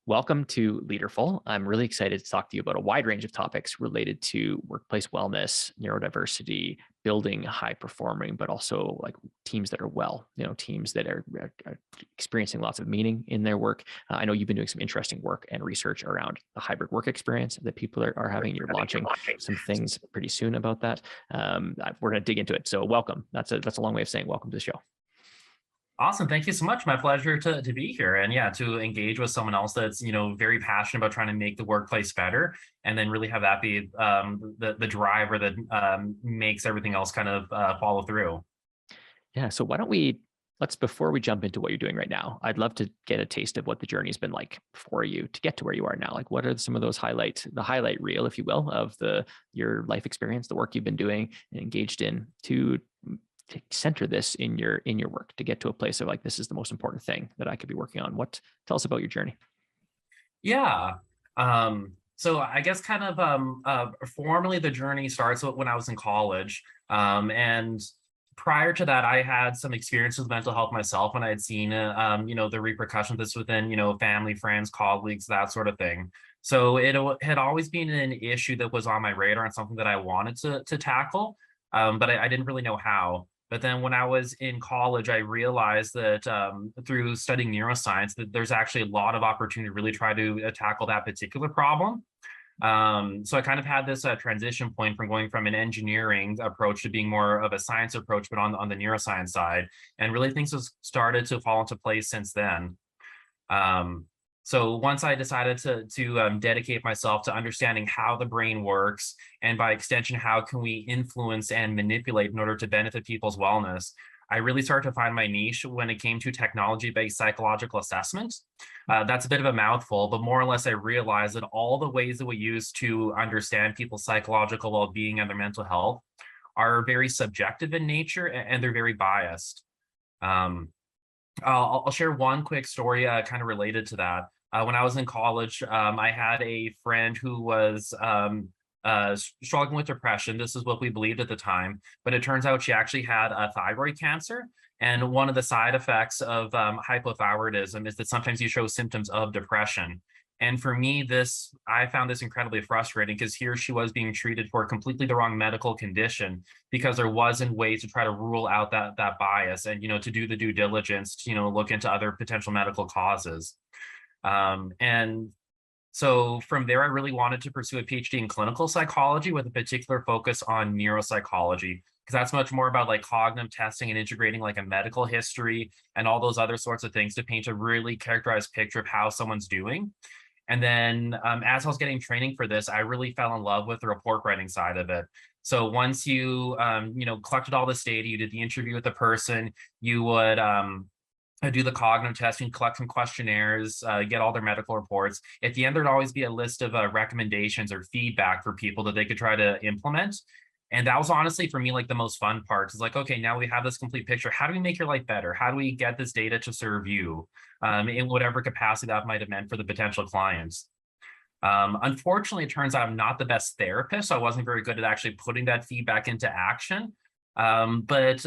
Welcome to Leaderful. I'm really excited to talk to you about a wide range of topics related to workplace wellness, neurodiversity, building high performing, but also like teams that are teams that are experiencing lots of meaning in their work. I know you've been doing some interesting work and research around the hybrid work experience that people are having. You're launching some things pretty soon about that. We're going to dig into it. So welcome. That's a long way of saying welcome to the show. Awesome. Thank you so much. My pleasure to be here and yeah, to engage with someone else that's, very passionate about trying to make the workplace better and then really have that be the driver that makes everything else kind of follow through. Yeah. So why don't before we jump into what you're doing right now, I'd love to get a taste of what the journey's been like for you to get to where you are now. Like what are some of those the highlight reel, if you will, of your life experience, the work you've been doing and engaged in to center this in your work to get to a place of like, this is the most important thing that I could be working on. Tell us about your journey. Yeah. So I guess kind of formally the journey starts when I was in college. And prior to that, I had some experience with mental health myself when I had seen, the repercussions of this within, family, friends, colleagues, that sort of thing. So it had always been an issue that was on my radar and something that I wanted to tackle, but I didn't really know how. But then when I was in college, I realized that through studying neuroscience, that there's actually a lot of opportunity to really try to tackle that particular problem. So I kind of had this transition point from going from an engineering approach to being more of a science approach, but on the neuroscience side. And really things have started to fall into place since then. So once I decided to dedicate myself to understanding how the brain works, and by extension, how can we influence and manipulate in order to benefit people's wellness, I really started to find my niche when it came to technology-based psychological assessment. That's a bit of a mouthful, but more or less I realized that all the ways that we use to understand people's psychological well-being and their mental health are very subjective in nature and they're very biased. I'll share one quick story kind of related to that. When I was in college, I had a friend who was struggling with depression. This is what we believed at the time, but it turns out she actually had a thyroid cancer. And one of the side effects of hypothyroidism is that sometimes you show symptoms of depression. And for me, I found this incredibly frustrating because here she was being treated for completely the wrong medical condition because there wasn't ways to try to rule out that bias and, to do the due diligence, to, look into other potential medical causes. And so from there, I really wanted to pursue a PhD in clinical psychology with a particular focus on neuropsychology, because that's much more about like cognitive testing and integrating like a medical history and all those other sorts of things to paint a really characterized picture of how someone's doing. And then as I was getting training for this, I really fell in love with the report writing side of it. So once you, collected all this data, you did the interview with the person, you would do the cognitive testing, collect some questionnaires, get all their medical reports. At the end, there'd always be a list of recommendations or feedback for people that they could try to implement. And that was honestly for me like the most fun part. It's like, okay, now we have this complete picture. How do we make your life better? How do we get this data to serve you in whatever capacity that might have meant for the potential clients? Unfortunately, it turns out I'm not the best therapist. So I wasn't very good at actually putting that feedback into action. But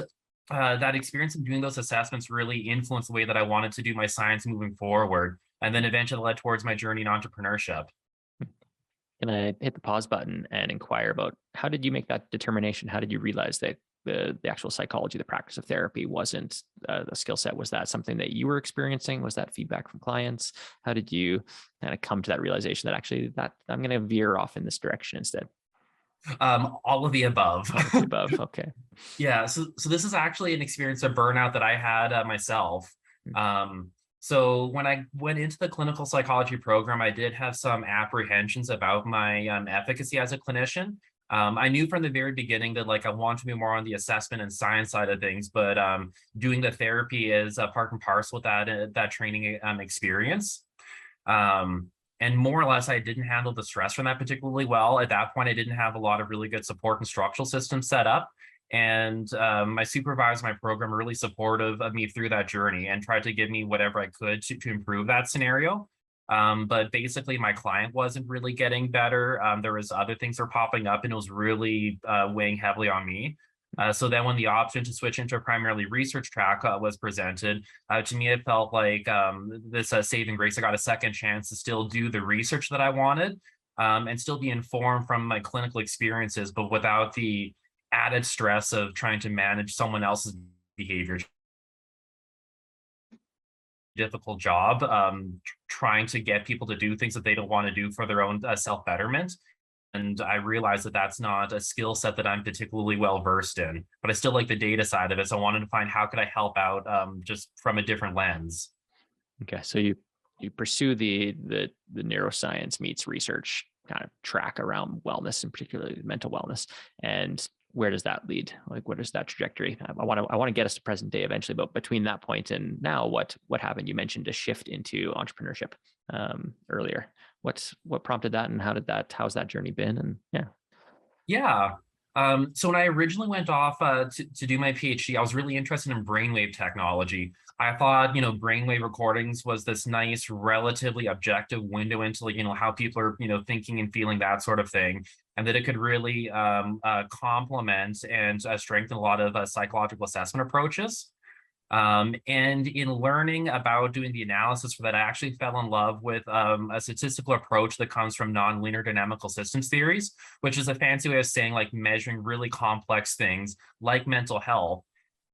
that experience of doing those assessments really influenced the way that I wanted to do my science moving forward, and then eventually led towards my journey in entrepreneurship. Can I hit the pause button and inquire about how did you make that determination? How did you realize that the actual psychology, the practice of therapy wasn't a skill set? Was that something that you were experiencing? Was that feedback from clients? How did you kind of come to that realization that actually that I'm going to veer off in this direction instead? All of the above. All of the above. Okay. Yeah, so this is actually an experience of burnout that I had myself. So when I went into the clinical psychology program, I did have some apprehensions about my efficacy as a clinician. I knew from the very beginning that like I want to be more on the assessment and science side of things, but doing the therapy is part and parcel with that training experience. And more or less, I didn't handle the stress from that particularly well. At that point, I didn't have a lot of really good support and structural systems set up. And my supervisor, my program, were really supportive of me through that journey and tried to give me whatever I could to improve that scenario. But basically, my client wasn't really getting better. There was other things that were popping up, and it was really weighing heavily on me. So then when the option to switch into a primarily research track was presented, to me, it felt like this saving grace. I got a second chance to still do the research that I wanted, and still be informed from my clinical experiences, but without the added stress of trying to manage someone else's behavior. Difficult job, trying to get people to do things that they don't want to do for their own self-betterment. And I realized that that's not a skill set that I'm particularly well versed in, but I still like the data side of it. So I wanted to find how could I help out, just from a different lens. Okay, so you pursue the neuroscience meets research kind of track around wellness, and particularly mental wellness. And where does that lead? Like, what is that trajectory? I want to get us to present day eventually, but between that point and now, what happened? You mentioned a shift into entrepreneurship earlier. What prompted that, and how's that journey been? And yeah. Yeah. So when I originally went off to do my PhD, I was really interested in brainwave technology. I thought, brainwave recordings was this nice, relatively objective window into, like, how people are, thinking and feeling, that sort of thing, and that it could really complement and strengthen a lot of psychological assessment approaches. And in learning about doing the analysis for that, I actually fell in love with a statistical approach that comes from nonlinear dynamical systems theories, which is a fancy way of saying like measuring really complex things like mental health.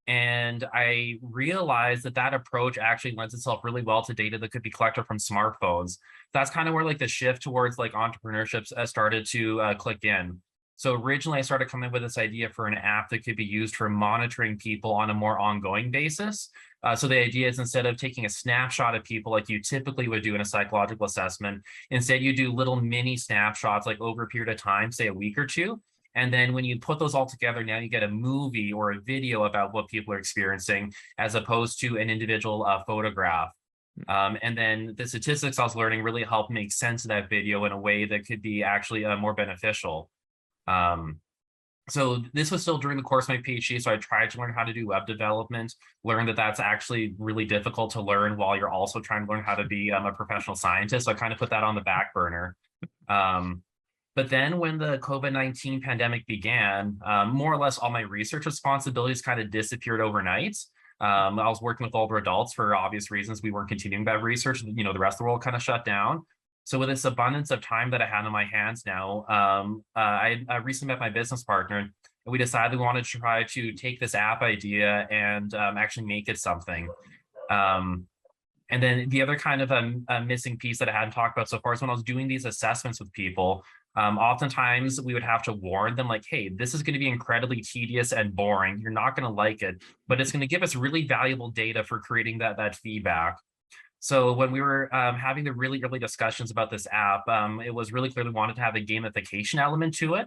And I realized that that approach actually lends itself really well to data that could be collected from smartphones. That's kind of where like the shift towards like entrepreneurship started to click in. So originally I started coming up with this idea for an app that could be used for monitoring people on a more ongoing basis. So the idea is, instead of taking a snapshot of people like you typically would do in a psychological assessment, instead you do little mini snapshots like over a period of time, say a week or two. And then when you put those all together, now you get a movie or a video about what people are experiencing, as opposed to an individual photograph. And then the statistics I was learning really helped make sense of that video in a way that could be actually more beneficial. So this was still during the course of my PhD. So I tried to learn how to do web development, learned that that's actually really difficult to learn while you're also trying to learn how to be a professional scientist. So I kind of put that on the back burner. But then when the COVID-19 pandemic began, more or less all my research responsibilities kind of disappeared overnight. I was working with older adults for obvious reasons. We weren't continuing that research. The rest of the world kind of shut down. So with this abundance of time that I had on my hands now, I recently met my business partner, and we decided we wanted to try to take this app idea and actually make it something. And then the other kind of missing piece that I hadn't talked about so far is when I was doing these assessments with people, oftentimes we would have to warn them like, hey, this is going to be incredibly tedious and boring. You're not going to like it, but it's going to give us really valuable data for creating that feedback. So when we were having the really early discussions about this app, it was really clear we wanted to have a gamification element to it,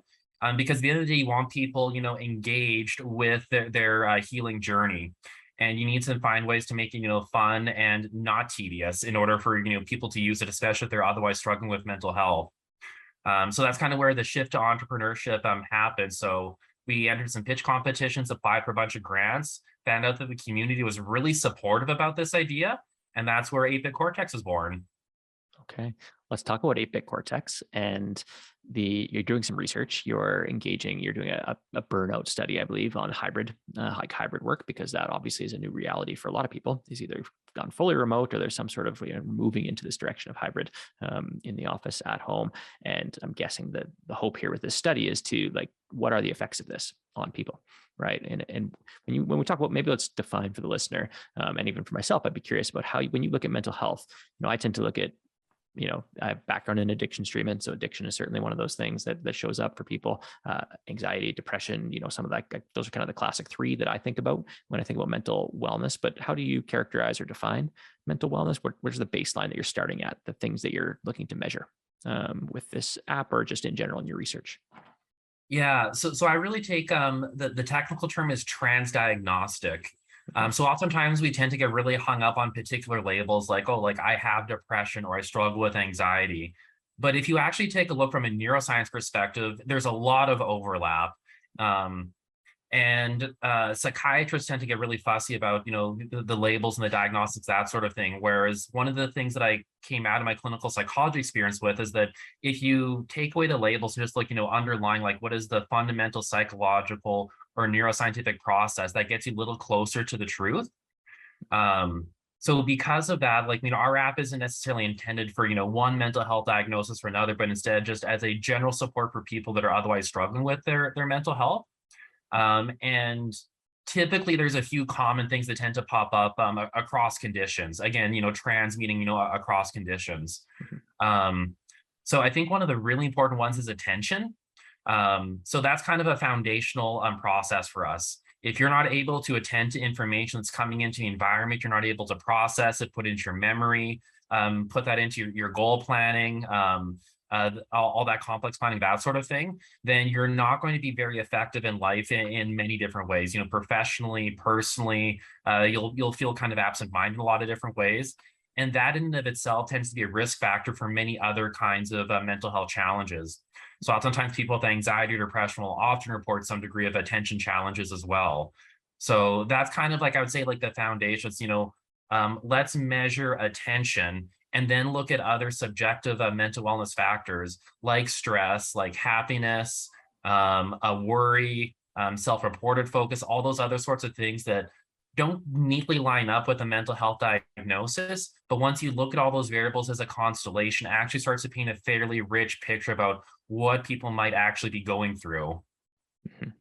because at the end of the day, you want people, engaged with their healing journey. And you need to find ways to make it, fun and not tedious in order for, people to use it, especially if they're otherwise struggling with mental health. So that's kind of where the shift to entrepreneurship happened. So we entered some pitch competitions, applied for a bunch of grants, found out that the community was really supportive about this idea. And that's where Bit Cortex was born. Okay, let's talk about Bit Cortex. And you're doing some research. You're doing a burnout study, I believe, on hybrid work, because that obviously is a new reality for a lot of people. It's either gone fully remote, or there's some sort of moving into this direction of hybrid, in the office, at home. And I'm guessing that the hope here with this study is to, like, what are the effects of this on people, right? And when we talk about, maybe let's define for the listener, and even for myself, I'd be curious about how, when you look at mental health, I tend to look at, I have background in addictions treatment. So addiction is certainly one of those things that shows up for people. Anxiety, depression, some of that, those are kind of the classic three that I think about when I think about mental wellness. But how do you characterize or define mental wellness? Where's the baseline that you're starting at, the things that you're looking to measure with this app, or just in general in your research? Yeah, so I really take the technical term is transdiagnostic. So oftentimes we tend to get really hung up on particular labels like, oh, like I have depression or I struggle with anxiety. But if you actually take a look from a neuroscience perspective, there's a lot of overlap. And psychiatrists tend to get really fussy about, the labels and the diagnostics, that sort of thing. Whereas one of the things that I came out of my clinical psychology experience with is that if you take away the labels and just look, underlying, like, what is the fundamental psychological or neuroscientific process that gets you a little closer to the truth. So because of that, like, our app isn't necessarily intended for, one mental health diagnosis or another, but instead just as a general support for people that are otherwise struggling with their mental health. And typically there's a few common things that tend to pop up across conditions. Again, trans meaning, across conditions. So I think one of the really important ones is attention. So that's kind of a foundational process for us. If you're not able to attend to information that's coming into the environment, you're not able to process it, put it into your memory, put that into your goal planning, all that complex planning, that sort of thing, then you're not going to be very effective in life in many different ways. Professionally, personally, you'll feel kind of absent-minded in a lot of different ways. And that in and of itself tends to be a risk factor for many other kinds of mental health challenges. So oftentimes people with anxiety or depression will often report some degree of attention challenges as well. So that's kind of like, I would say, like the foundations, let's measure attention and then look at other subjective mental wellness factors like stress, like happiness, a worry, self-reported focus, all those other sorts of things that don't neatly line up with a mental health diagnosis. But once you look at all those variables as a constellation, it actually starts to paint a fairly rich picture about what people might actually be going through. Mhm.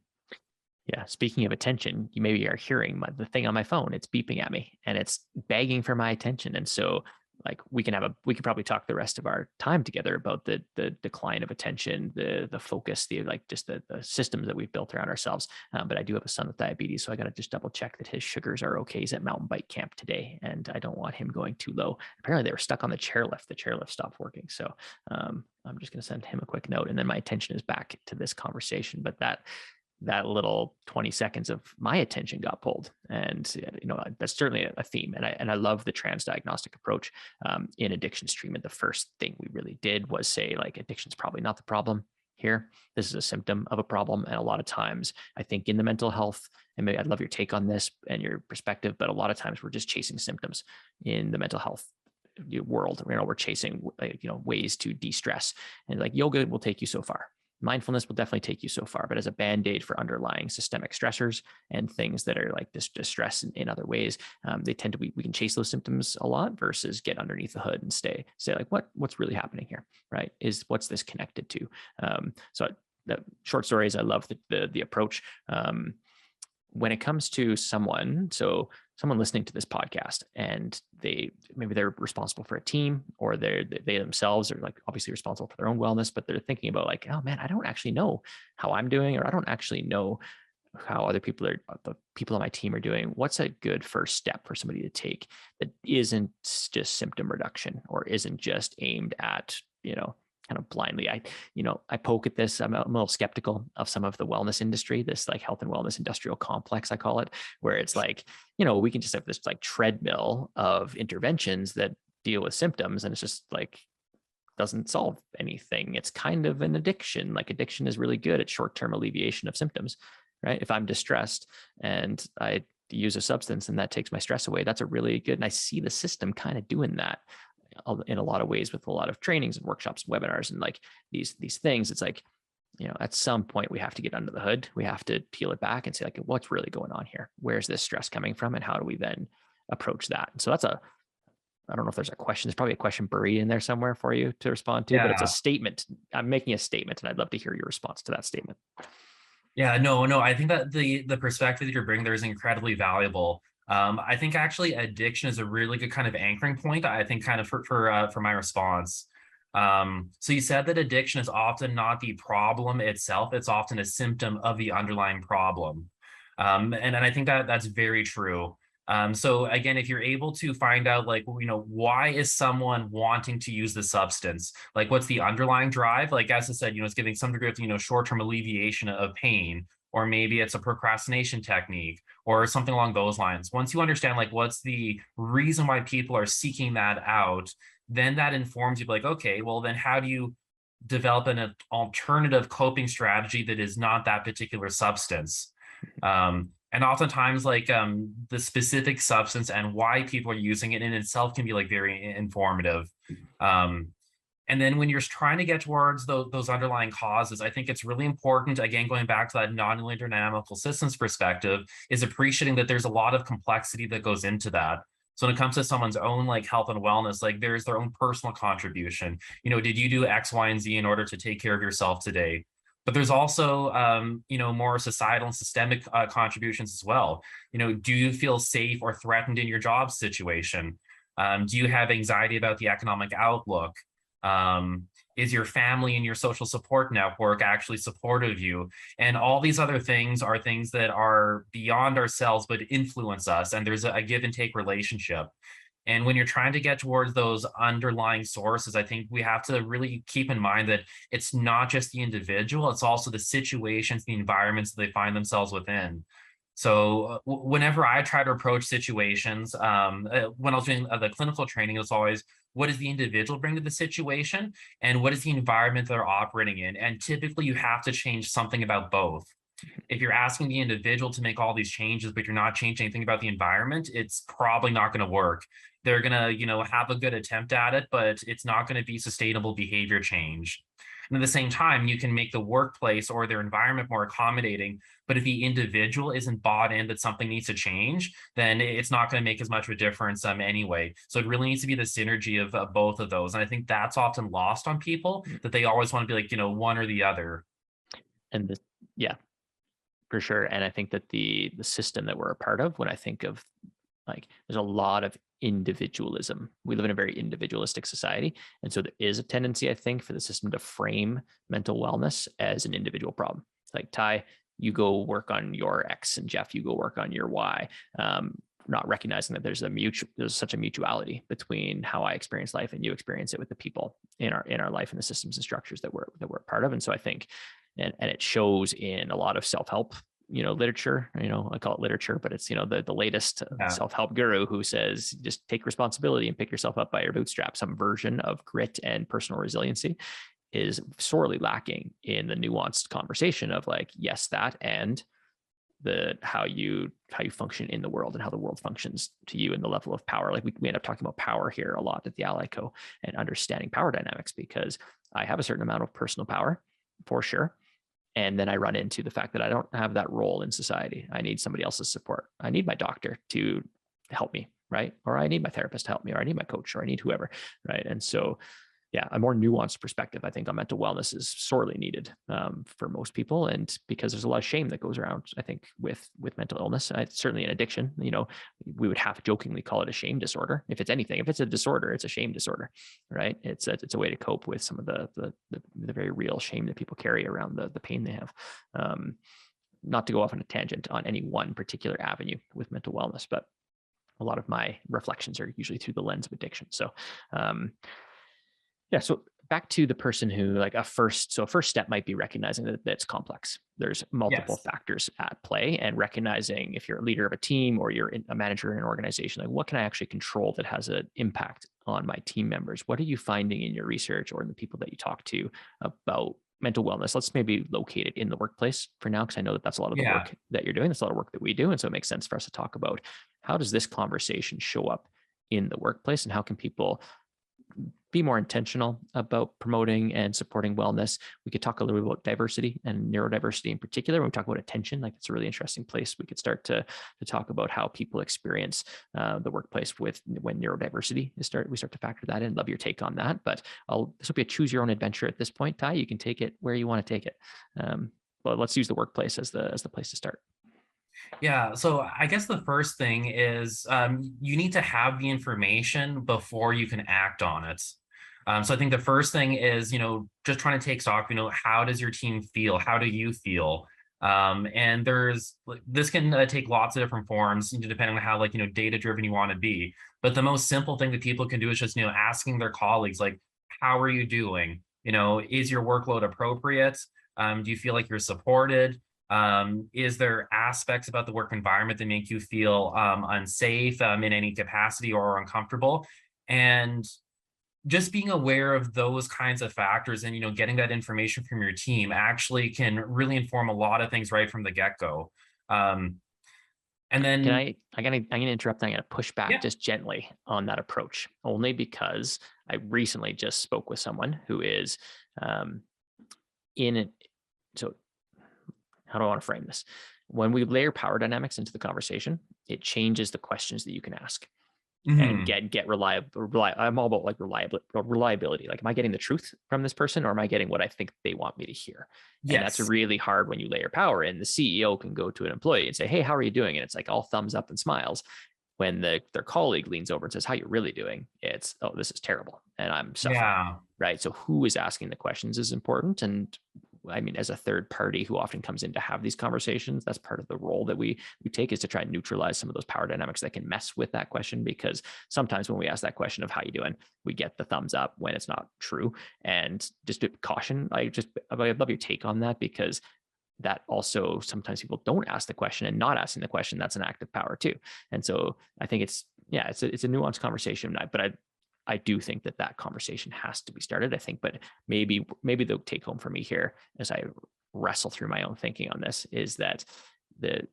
Yeah. Speaking of attention, you maybe are hearing the thing on my phone. It's beeping at me and it's begging for my attention. And so like we could probably talk the rest of our time together about the decline of attention, the focus, just the systems that we've built around ourselves. But I do have a son with diabetes, so I got to just double check that his sugars are okay. He's at mountain bike camp today, and I don't want him going too low. Apparently, they were stuck on the chairlift. The chairlift stopped working, so I'm just going to send him a quick note, and then my attention is back to this conversation. But that little 20 seconds of my attention got pulled. And, that's certainly a theme. And I love the trans diagnostic approach in addictions treatment. The first thing we really did was say, like, addiction's probably not the problem here. This is a symptom of a problem. And a lot of times I think in the mental health, and maybe I'd love your take on this and your perspective, but a lot of times we're just chasing symptoms in the mental health world. We're chasing, ways to de-stress, and like yoga will take you so far. Mindfulness will definitely take you so far, but as a band-aid for underlying systemic stressors and things that are like this distress in other ways, they tend to we can chase those symptoms a lot versus get underneath the hood and say like, what's really happening here, right? What's this connected to? So the short stories, I love the approach. When it comes to someone listening to this podcast and maybe they're responsible for a team, or they themselves are like obviously responsible for their own wellness, but they're thinking about like, oh man, I don't actually know how I'm doing, or I don't actually know how the people on my team are doing. What's a good first step for somebody to take that isn't just symptom reduction or isn't just aimed at, kind of blindly. I poke at this. I'm a little skeptical of some of the wellness industry, this like health and wellness industrial complex, I call it, where it's like, we can just have this like treadmill of interventions that deal with symptoms, and it's just like, doesn't solve anything. It's kind of an addiction. Like addiction is really good at short-term alleviation of symptoms, right? If I'm distressed and I use a substance and that takes my stress away, that's a really good, and I see the system kind of doing that in a lot of ways with a lot of trainings and workshops and webinars and like these things. It's like, at some point we have to get under the hood. We have to peel it back and say like, what's really going on here? Where's this stress coming from? And how do we then approach that? And so I don't know if there's a question. There's probably a question buried in there somewhere for you to respond to, but it's a statement. I'm making a statement, and I'd love to hear your response to that statement. Yeah, no, I think that the perspective that you're bringing there is incredibly valuable. I think actually addiction is a really good kind of anchoring point, I think, kind of for my response. So you said that addiction is often not the problem itself, it's often a symptom of the underlying problem. And I think that that's very true. So again, if you're able to find out like, why is someone wanting to use the substance? Like what's the underlying drive? Like as I said, it's giving some degree of, short-term alleviation of pain, or maybe it's a procrastination technique or something along those lines. Once you understand like what's the reason why people are seeking that out, then that informs you like, okay, well then how do you develop an alternative coping strategy that is not that particular substance? And oftentimes like the specific substance and why people are using it in itself can be like very informative. And then when you're trying to get towards those underlying causes, I think it's really important, again, going back to that nonlinear dynamical systems perspective, is appreciating that there's a lot of complexity that goes into that. So when it comes to someone's own like health and wellness, like there's their own personal contribution. Did you do X, Y, and Z in order to take care of yourself today? But there's also, more societal and systemic contributions as well. Do you feel safe or threatened in your job situation? Do you have anxiety about the economic outlook? Is your family and your social support network actually supportive of you? And all these other things are things that are beyond ourselves, but influence us. And there's a give and take relationship. And when you're trying to get towards those underlying sources, I think we have to really keep in mind that it's not just the individual, it's also the situations, the environments that they find themselves within. So whenever I try to approach situations, when I was doing the clinical training, it was always, what does the individual bring to the situation? And what is the environment they're operating in? And typically you have to change something about both. If you're asking the individual to make all these changes, but you're not changing anything about the environment, it's probably not going to work. They're going to, have a good attempt at it, but it's not going to be sustainable behavior change. And at the same time, you can make the workplace or their environment more accommodating. But if the individual isn't bought in that something needs to change, then it's not going to make as much of a difference anyway. So it really needs to be the synergy of both of those. And I think that's often lost on people, that they always want to be like, one or the other. And yeah, for sure. And I think that the system that we're a part of, when I think of like, there's a lot of individualism. We live in a very individualistic society. And so there is a tendency, I think, for the system to frame mental wellness as an individual problem. Like, Ty, you go work on your X, and Jeff, you go work on your Y. Not recognizing that there's such a mutuality between how I experience life and you experience it with the people in our life and the systems and structures that we're part of. And so I think, and it shows in a lot of self-help literature. I call it literature, but it's the latest self-help guru who says just take responsibility and pick yourself up by your bootstraps. Some version of grit and personal resiliency is sorely lacking in the nuanced conversation of like, yes, that, and how you function in the world and how the world functions to you and the level of power. Like we end up talking about power here a lot at the Ally Co, and understanding power dynamics, because I have a certain amount of personal power for sure. And then I run into the fact that I don't have that role in society. I need somebody else's support. I need my doctor to help me, right? Or I need my therapist to help me, or I need my coach, or I need whoever, right? And so, yeah, a more nuanced perspective, I think, on mental wellness is sorely needed for most people. And because there's a lot of shame that goes around, I think, with mental illness, certainly an addiction, we would half jokingly call it a shame disorder. If it's anything, if it's a disorder, it's a shame disorder, right? It's a way to cope with some of the very real shame that people carry around the pain they have. Not to go off on a tangent on any one particular avenue with mental wellness, but a lot of my reflections are usually through the lens of addiction. So, yeah. So back to the person who a first step might be recognizing that it's complex. There's multiple factors at play, and recognizing if you're a leader of a team or you're a manager in an organization, like what can I actually control that has an impact on my team members? What are you finding in your research or in the people that you talk to about mental wellness? Let's maybe locate it in the workplace for now, because I know that that's a lot of the work that you're doing. That's a lot of work that we do. And so it makes sense for us to talk about how does this conversation show up in the workplace, and how can people be more intentional about promoting and supporting wellness. We could talk a little bit about diversity and neurodiversity in particular. When we talk about attention, like it's a really interesting place. We could start to talk about how people experience the workplace when neurodiversity we start to factor that in. Love your take on that, but this will be a choose your own adventure at this point, Ty. You can take it where you want to take it. But let's use the workplace as the place to start. Yeah, so I guess the first thing is you need to have the information before you can act on it. So I think the first thing is, just trying to take stock, how does your team feel? How do you feel? And this can take lots of different forms, depending on how data driven you want to be. But the most simple thing that people can do is just, asking their colleagues, like, how are you doing? Is your workload appropriate? Do you feel like you're supported? Is there aspects about the work environment that make you feel unsafe in any capacity or uncomfortable? And just being aware of those kinds of factors and getting that information from your team actually can really inform a lot of things right from the get-go. And Can then, I'm gonna interrupt. I'm gonna push back yeah, just gently on that approach, only because I recently just spoke with someone who is um, in it. So how do I want to frame this? When we layer power dynamics into the conversation, it changes the questions that you can ask and mhm, get reliable. I'm all about like reliability. Like, am I getting the truth from this person, or am I getting what I think they want me to hear? And that's yes, really hard when you layer power in. The CEO can go to an employee and say, "Hey, how are you doing?" And it's like all thumbs up and smiles. When their colleague leans over and says, "How you really doing?" It's, "Oh, this is terrible, and I'm suffering." yeah. Right. So who is asking the questions is important. And I mean, as a third party who often comes in to have these conversations, that's part of the role that we take, is to try and neutralize some of those power dynamics that can mess with that question. Because sometimes when we ask that question of "how you doing," we get the thumbs up when it's not true. And just a caution, I'd love your take on that, because that also, sometimes people don't ask the question, and not asking the question, that's an act of power too. And so I think it's a nuanced conversation, but I do think that conversation has to be started, I think. But maybe the take home for me here, as I wrestle through my own thinking on this, is that the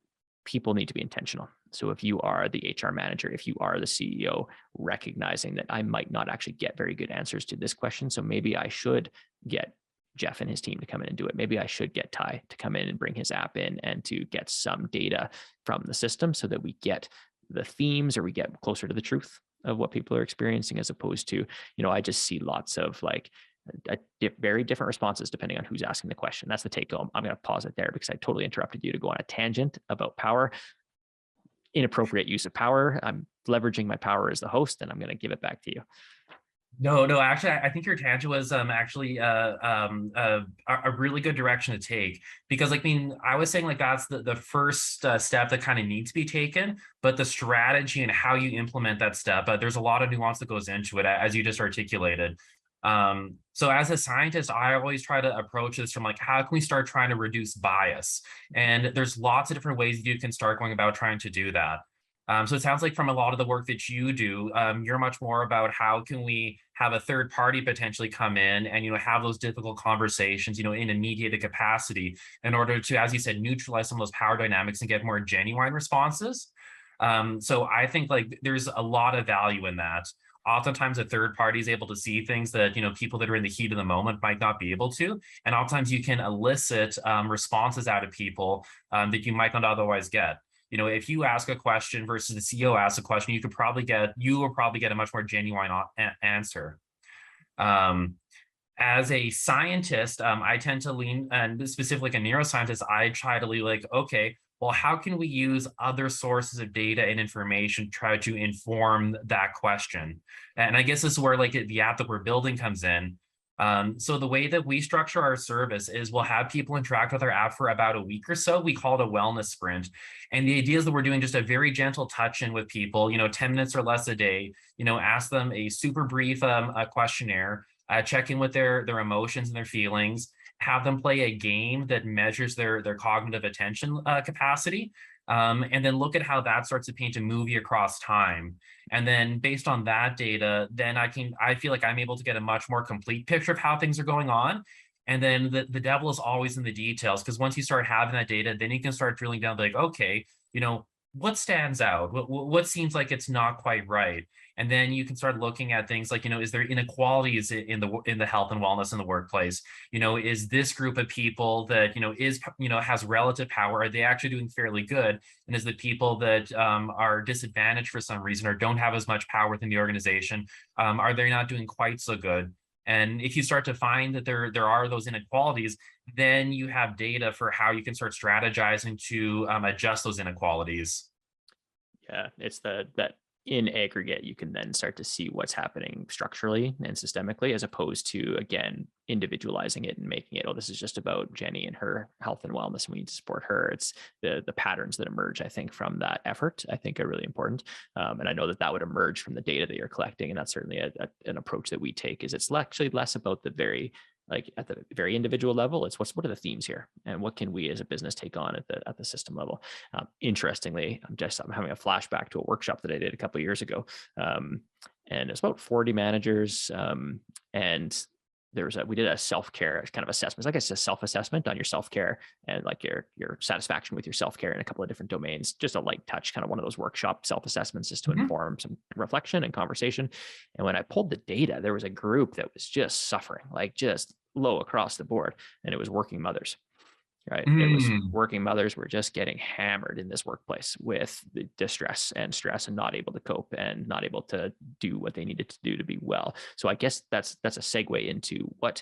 people need to be intentional. So if you are the HR manager, if you are the CEO, recognizing that I might not actually get very good answers to this question, so maybe I should get Jeff and his team to come in and do it. Maybe I should get Ty to come in and bring his app in, and to get some data from the system, so that we get the themes, or we get closer to the truth of what people are experiencing, as opposed to, I just see lots of like very different responses depending on who's asking the question. That's the take home. I'm going to pause it there, because I totally interrupted you to go on a tangent about power, inappropriate use of power. I'm leveraging my power as the host, and I'm going to give it back to you. No, no, actually, I think your tangent was actually a really good direction to take, because like, I mean, I was saying like that's the first step that kind of needs to be taken, but the strategy and how you implement that step, there's a lot of nuance that goes into it, as you just articulated. So as a scientist, I always try to approach this from like, how can we start trying to reduce bias? And there's lots of different ways you can start going about trying to do that. So it sounds like from a lot of the work that you do, you're much more about how can we have a third party potentially come in and, have those difficult conversations, in a mediated capacity, in order to, as you said, neutralize some of those power dynamics and get more genuine responses. So I think like there's a lot of value in that. Oftentimes a third party is able to see things that, people that are in the heat of the moment might not be able to. And oftentimes you can elicit responses out of people that you might not otherwise get. If you ask a question versus the CEO asks a question, you will probably get a much more genuine answer. As a scientist, I tend to lean, and specifically like a neuroscientist, I try to be like, okay, well, how can we use other sources of data and information to try to inform that question? And I guess this is where like the app that we're building comes in. So the way that we structure our service is we'll have people interact with our app for about a week or so. We call it a wellness sprint. And the idea is that we're doing just a very gentle touch in with people, 10 minutes or less a day, ask them a super brief a questionnaire, check in with their emotions and their feelings, have them play a game that measures their cognitive attention capacity, and then look at how that starts to paint a movie across time. And then based on that data, then I feel like I'm able to get a much more complete picture of how things are going on. And then the devil is always in the details, because once you start having that data, then you can start drilling down like, okay, what stands out? What seems like it's not quite right? And then you can start looking at things like, is there inequalities in the health and wellness in the workplace? Is this group of people that, has relative power, are they actually doing fairly good? And is the people that are disadvantaged for some reason or don't have as much power within the organization, are they not doing quite so good? And if you start to find that there are those inequalities, then you have data for how you can start strategizing to adjust those inequalities. Yeah, it's that in aggregate, you can then start to see what's happening structurally and systemically, as opposed to, again, individualizing it and making it, oh, this is just about Jenny and her health and wellness, and we need to support her. It's the patterns that emerge, I think, from that effort, I think, are really important. And I know that would emerge from the data that you're collecting. And that's certainly an approach that we take, is it's actually less about the very, like, at the very individual level. It's what are the themes here, and what can we as a business take on at the system level. Interestingly, I'm having a flashback to a workshop that I did a couple of years ago, and it's about 40 managers, and we did a self-care kind of assessment. It's like it's a self-assessment on your self-care and like your satisfaction with your self-care in a couple of different domains. Just a light touch, kind of one of those workshop self-assessments just to Mhm. inform some reflection and conversation. And when I pulled the data, there was a group that was just suffering, like just low across the board, and it was working mothers. Right. It was Mm. working mothers were just getting hammered in this workplace with the distress and stress and not able to cope and not able to do what they needed to do to be well. So I guess that's a segue into what's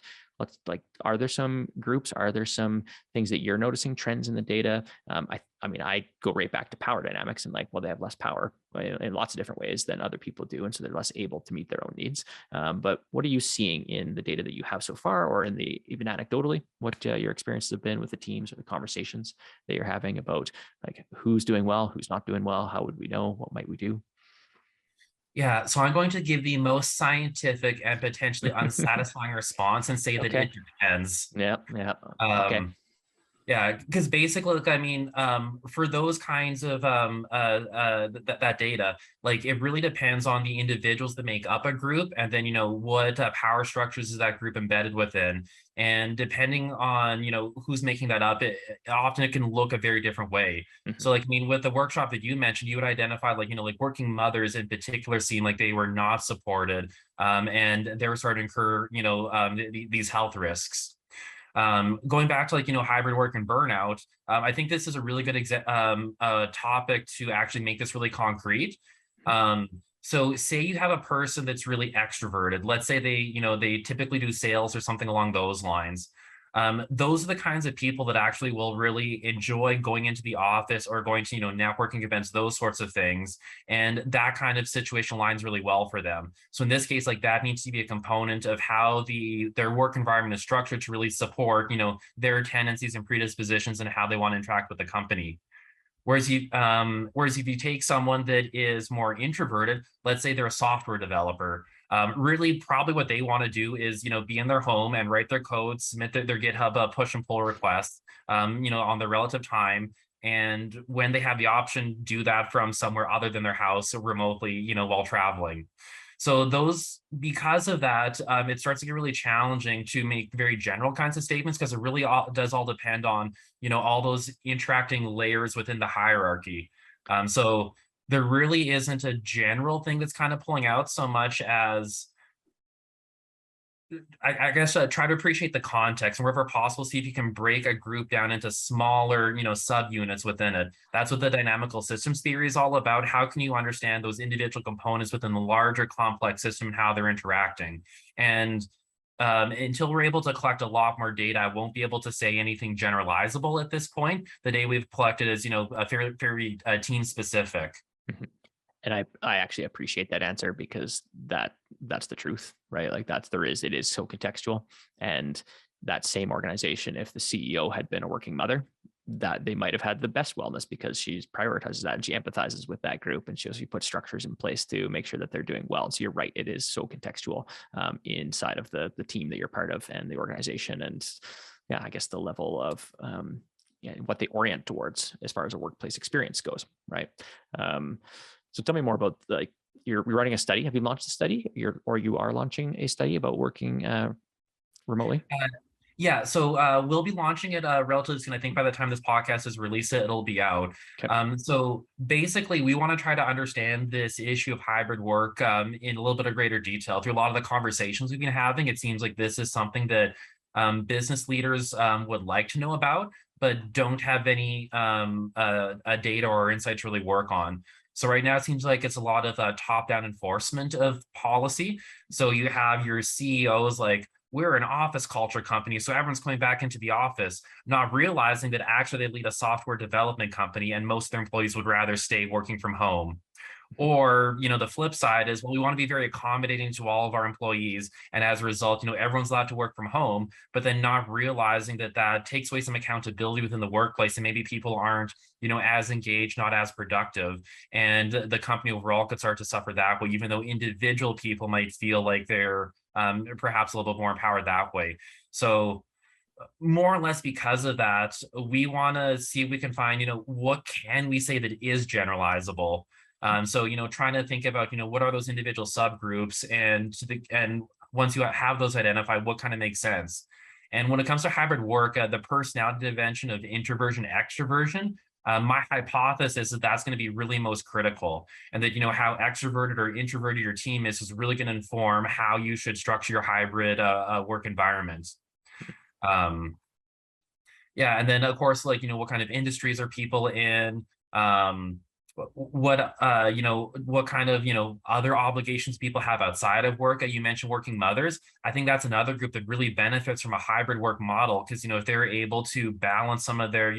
like, are there some groups, are there some things that you're noticing trends in the data? I mean, I go right back to power dynamics and like, well, they have less power in lots of different ways than other people do. And so they're less able to meet their own needs. But what are you seeing in the data that you have so far, or in the even anecdotally, what your experiences have been with the teams or the conversations that you're having about like who's doing well, who's not doing well, how would we know, what might we do? Yeah, so I'm going to give the most scientific and potentially unsatisfying response and say that Okay. it depends. Yeah. Yeah. Okay. Um, Yeah, because basically, like, I mean, for those kinds of that data, like it really depends on the individuals that make up a group, and then what power structures is that group embedded within, and depending on who's making that up, often it can look a very different way. Mhm. So, like, I mean, with the workshop that you mentioned, you would identify like like working mothers in particular seem like they were not supported, and they were starting to incur these health risks. Going back to like hybrid work and burnout, I think this is a really good topic to actually make this really concrete. um, so say you have a person that's really extroverted. Let's say they typically do sales or something along those lines. Those are the kinds of people that actually will really enjoy going into the office or going to networking events, those sorts of things, and that kind of situation aligns really well for them. So in this case, like that needs to be a component of how their work environment is structured to really support their tendencies and predispositions and how they want to interact with the company. Whereas if you take someone that is more introverted, let's say they're a software developer, really probably what they want to do is be in their home and write their code, submit their GitHub push and pull requests, on their relative time. And when they have the option, do that from somewhere other than their house remotely, while traveling. So because of that, it starts to get really challenging to make very general kinds of statements because it really does all depend on, all those interacting layers within the hierarchy. So there really isn't a general thing that's kind of pulling out so much as I guess try to appreciate the context and wherever possible, see if you can break a group down into smaller, subunits within it. That's what the dynamical systems theory is all about. How can you understand those individual components within the larger complex system and how they're interacting? And until we're able to collect a lot more data, I won't be able to say anything generalizable at this point. The data we've collected is, a very team specific. Mhm. And I actually appreciate that answer because that's the truth, right? Like it is so contextual. And that same organization, if the CEO had been a working mother, that they might have had the best wellness because she prioritizes that and she empathizes with that group and she put structures in place to make sure that they're doing well. And so you're right, it is so contextual inside of the team that you're part of and the organization. And yeah, I guess the level of what they orient towards as far as a workplace experience goes, right? So tell me more about you're running a study. Have you launched a study? You are launching a study about working remotely? Yeah, so we'll be launching it relatively soon. I think by the time this podcast is released, it'll be out. Okay. So basically, we want to try to understand this issue of hybrid work in a little bit of greater detail. Through a lot of the conversations we've been having, it seems like this is something that business leaders would like to know about, but don't have any data or insights to really work on. So right now, it seems like it's a lot of top-down enforcement of policy. So you have your CEOs like, we're an office culture company, so everyone's coming back into the office, not realizing that actually they lead a software development company and most of their employees would rather stay working from home. Or, the flip side is, well, we want to be very accommodating to all of our employees. And as a result, everyone's allowed to work from home, but then not realizing that that takes away some accountability within the workplace. And maybe people aren't, as engaged, not as productive. And the company overall could start to suffer that way, even though individual people might feel like they're perhaps a little bit more empowered that way. So more or less because of that, we want to see if we can find, what can we say that is generalizable. So, trying to think about, what are those individual subgroups and once you have those identified, what kind of makes sense. And when it comes to hybrid work, the personality dimension of introversion, extroversion, my hypothesis is that's going to be really most critical, and that, how extroverted or introverted your team is really going to inform how you should structure your hybrid work environment. Yeah, and then of course, like, what kind of industries are people in? What what kind of other obligations people have outside of work. You mentioned working mothers. I think that's another group that really benefits from a hybrid work model, because if they're able to balance some of their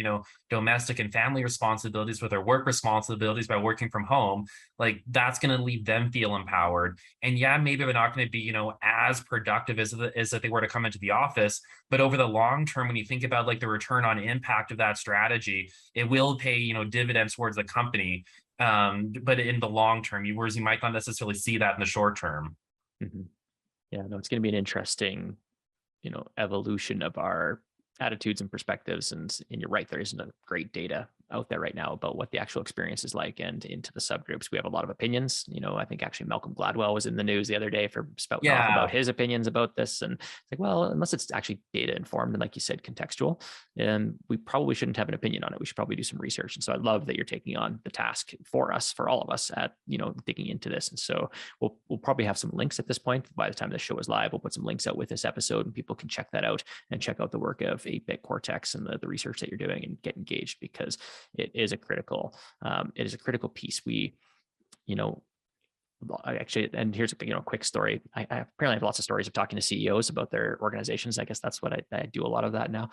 domestic and family responsibilities with their work responsibilities by working from home, like that's going to leave them feel empowered. And yeah, maybe they're not going to be as productive as if they were to come into the office, but over the long term, when you think about like the return on impact of that strategy, it will pay dividends towards the company. But in the long term, whereas you might not necessarily see that in the short term. Mm-hmm. Yeah, no, it's going to be an interesting, evolution of our attitudes and perspectives. And you're right, there isn't a great data out there right now about what the actual experience is like. And into the subgroups, we have a lot of opinions. I think actually Malcolm Gladwell was in the news the other day for spouting off about his opinions about this. And it's like, well, unless it's actually data informed and, like you said, contextual, we probably shouldn't have an opinion on it. We should probably do some research. And so I love that you're taking on the task for all of us at, digging into this. And so we'll probably have some links at this point. By the time the show is live, we'll put some links out with this episode, and people can check that out and check out the work of Bit Cortex and the research that you're doing, and get engaged, because it is a critical piece. Actually, and here's a quick story. I apparently have lots of stories of talking to CEOs about their organizations. I guess that's what I do a lot of that now.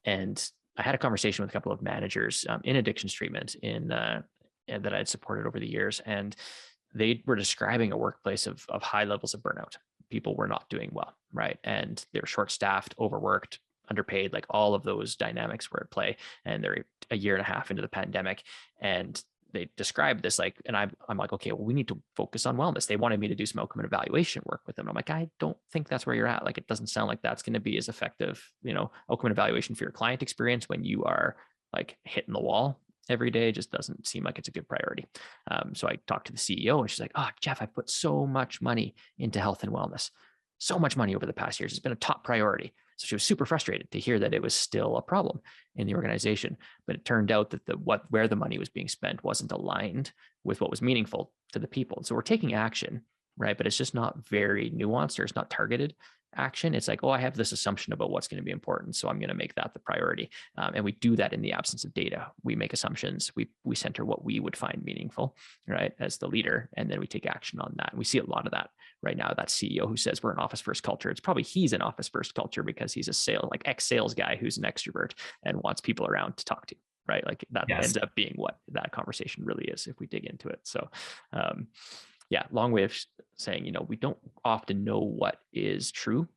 And I had a conversation with a couple of managers in addictions treatment that I had supported over the years, and they were describing a workplace of high levels of burnout. People were not doing well, right? And they were short-staffed, overworked, underpaid, like all of those dynamics were at play. And they're a year and a half into the pandemic, and they described this like, and I'm like, okay, well, we need to focus on wellness. They wanted me to do some outcome and evaluation work with them. I'm like, I don't think that's where you're at. Like, it doesn't sound like that's going to be as effective, outcome and evaluation for your client experience when you are like hitting the wall every day. Just doesn't seem like it's a good priority. So I talked to the CEO, and she's like, oh, Jeff, I put so much money into health and wellness, so much money over the past years. It's been a top priority. So she was super frustrated to hear that it was still a problem in the organization. But it turned out that where the money was being spent wasn't aligned with what was meaningful to the people. So we're taking action, right? But it's just not very nuanced, or it's not targeted action. It's like, oh, I have this assumption about what's going to be important, so I'm going to make that the priority. And we do that in the absence of data. We make assumptions. We center what we would find meaningful, right, as the leader, and then we take action on that. And we see a lot of that right now. That CEO who says we're an office first culture, it's probably he's an office first culture because he's a ex-sales guy who's an extrovert and wants people around to talk to, right? Like that ends up being what that conversation really is if we dig into it. So long way of saying, we don't often know what is true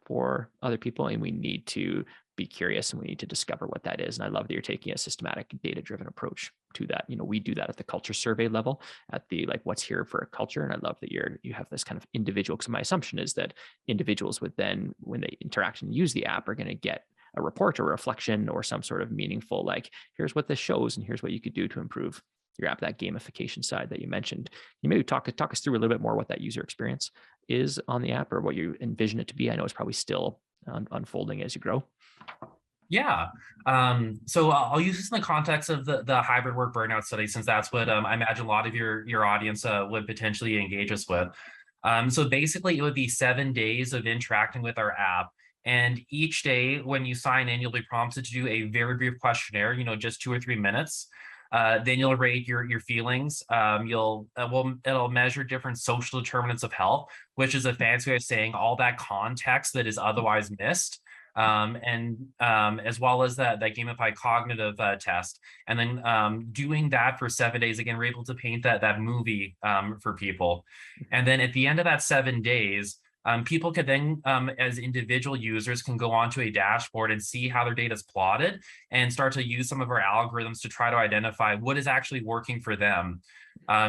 for other people, and we need to be curious, and we need to discover what that is. And I love that you're taking a systematic, data-driven approach to that. We do that at the culture survey level, at the like what's here for a culture. And I love that you have this kind of individual, because my assumption is that individuals would then, when they interact and use the app, are going to get a report or reflection or some sort of meaningful, like, here's what this shows and here's what you could do to improve your app. That gamification side that you mentioned, you maybe talk us through a little bit more what that user experience is on the app, or what you envision it to be. I know it's probably still unfolding as you grow. Yeah. So I'll use this in the context of the hybrid work burnout study, since that's what I imagine a lot of your audience would potentially engage us with. So basically, it would be 7 days of interacting with our app. And each day when you sign in, you'll be prompted to do a very brief questionnaire, just 2 or 3 minutes. Then you'll rate your feelings. It'll measure different social determinants of health, which is a fancy way of saying all that context that is otherwise missed. As well as that gamified cognitive test. And then doing that for 7 days, again, we're able to paint that movie for people. And then at the end of that 7 days, people could then, as individual users, can go onto a dashboard and see how their data is plotted, and start to use some of our algorithms to try to identify what is actually working for them.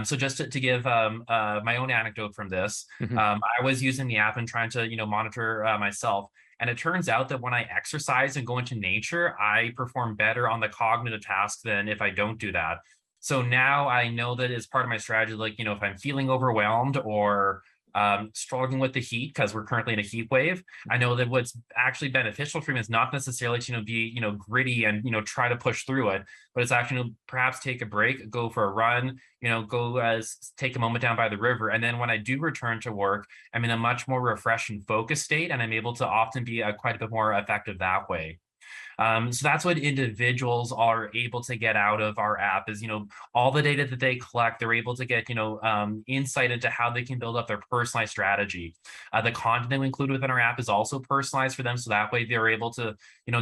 So just to give my own anecdote from this, I was using the app and trying to monitor myself. And it turns out that when I exercise and go into nature, I perform better on the cognitive task than if I don't do that. So now I know that as part of my strategy, like, if I'm feeling overwhelmed or struggling with the heat because we're currently in a heat wave. I know that what's actually beneficial for me is not necessarily to, be, gritty and, try to push through it, but it's actually, perhaps take a break, go for a run, go take a moment down by the river. And then when I do return to work, I'm in a much more refreshed and focused state, and I'm able to often be quite a bit more effective that way. So that's what individuals are able to get out of our app is, all the data that they collect, they're able to get, insight into how they can build up their personalized strategy. The content that we include within our app is also personalized for them. So that way they're able to,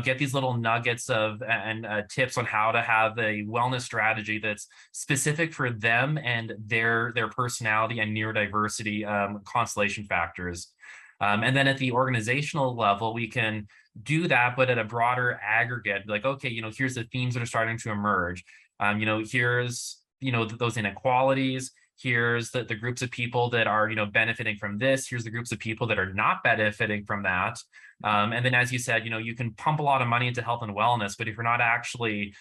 get these little nuggets of and tips on how to have a wellness strategy that's specific for them and their personality and neurodiversity constellation factors. And then at the organizational level, we can do that, but at a broader aggregate, like, okay, here's the themes that are starting to emerge. Here's, those inequalities. Here's the groups of people that are, benefiting from this. Here's the groups of people that are not benefiting from that. And then, as you said, you can pump a lot of money into health and wellness, but if you're not actually,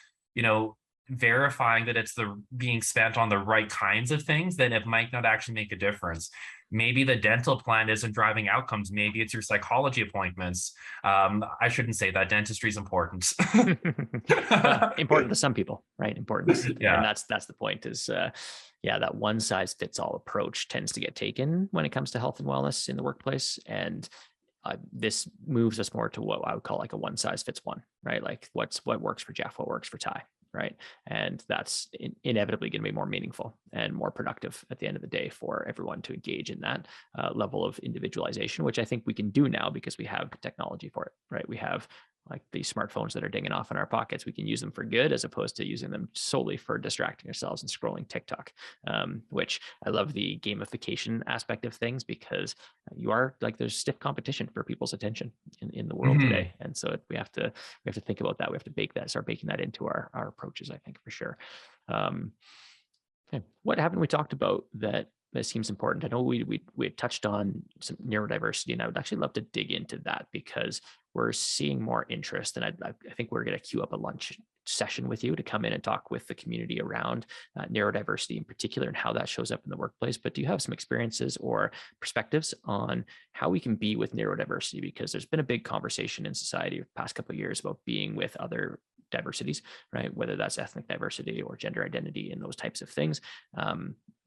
verifying that it's being spent on the right kinds of things, then it might not actually make a difference. Maybe the dental plan isn't driving outcomes. Maybe it's your psychology appointments. I shouldn't say that. Dentistry is important. Important to some people, right? Important. Yeah. And that's the point is, that one size fits all approach tends to get taken when it comes to health and wellness in the workplace. And this moves us more to what I would call like a one size fits one, right? Like what works for Jeff, what works for Ty, right? And that's inevitably going to be more meaningful and more productive at the end of the day for everyone to engage in that level of individualization, which I think we can do now because we have technology for it, right? We have like these smartphones that are dinging off in our pockets. We can use them for good as opposed to using them solely for distracting ourselves and scrolling TikTok, which I love the gamification aspect of things because you are like there's stiff competition for people's attention in the world today. And so we have to think about that. We have to start baking that into our approaches, I think, for sure. Okay. What haven't we talked about that seems important? I know we had touched on some neurodiversity, and I would actually love to dig into that because we're seeing more interest. And I think we're going to queue up a lunch session with you to come in and talk with the community around neurodiversity in particular and how that shows up in the workplace. But do you have some experiences or perspectives on how we can be with neurodiversity? Because there's been a big conversation in society the past couple of years about being with other diversities, right? Whether that's ethnic diversity or gender identity and those types of things.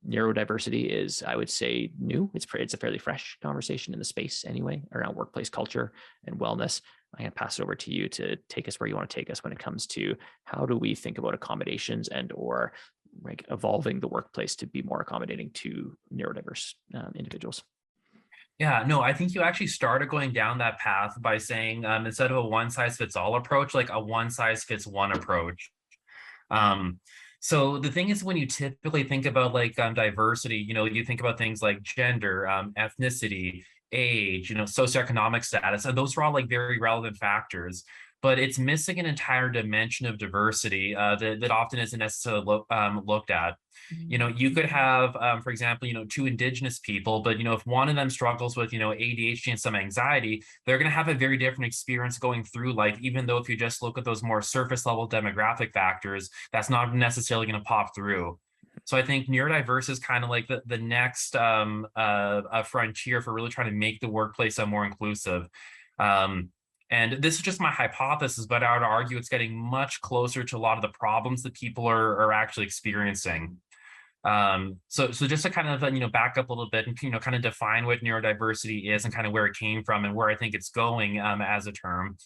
Neurodiversity is, I would say, new. It's a fairly fresh conversation in the space anyway around workplace culture and wellness. I'm going to pass it over to you to take us where you want to take us when it comes to how do we think about accommodations and or like evolving the workplace to be more accommodating to neurodiverse individuals. Yeah, no, I think you actually started going down that path by saying instead of a one size fits all approach, like a one size fits one approach. So the thing is, when you typically think about like diversity, you think about things like gender, ethnicity, age, socioeconomic status, and those are all like very relevant factors. But it's missing an entire dimension of diversity that often isn't necessarily looked at. You could have, for example, two Indigenous people, but, if one of them struggles with, ADHD and some anxiety, they're going to have a very different experience going through life, even though if you just look at those more surface level demographic factors, that's not necessarily going to pop through. So I think neurodiverse is kind of like the next frontier for really trying to make the workplace more inclusive. And this is just my hypothesis, but I would argue it's getting much closer to a lot of the problems that people are actually experiencing. So just to kind of back up a little bit and kind of define what neurodiversity is and kind of where it came from and where I think it's going as a term.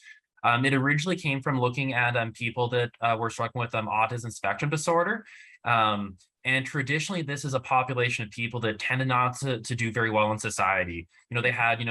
It originally came from looking at people that were struggling with autism spectrum disorder. And traditionally, this is a population of people that tended not to do very well in society. They had,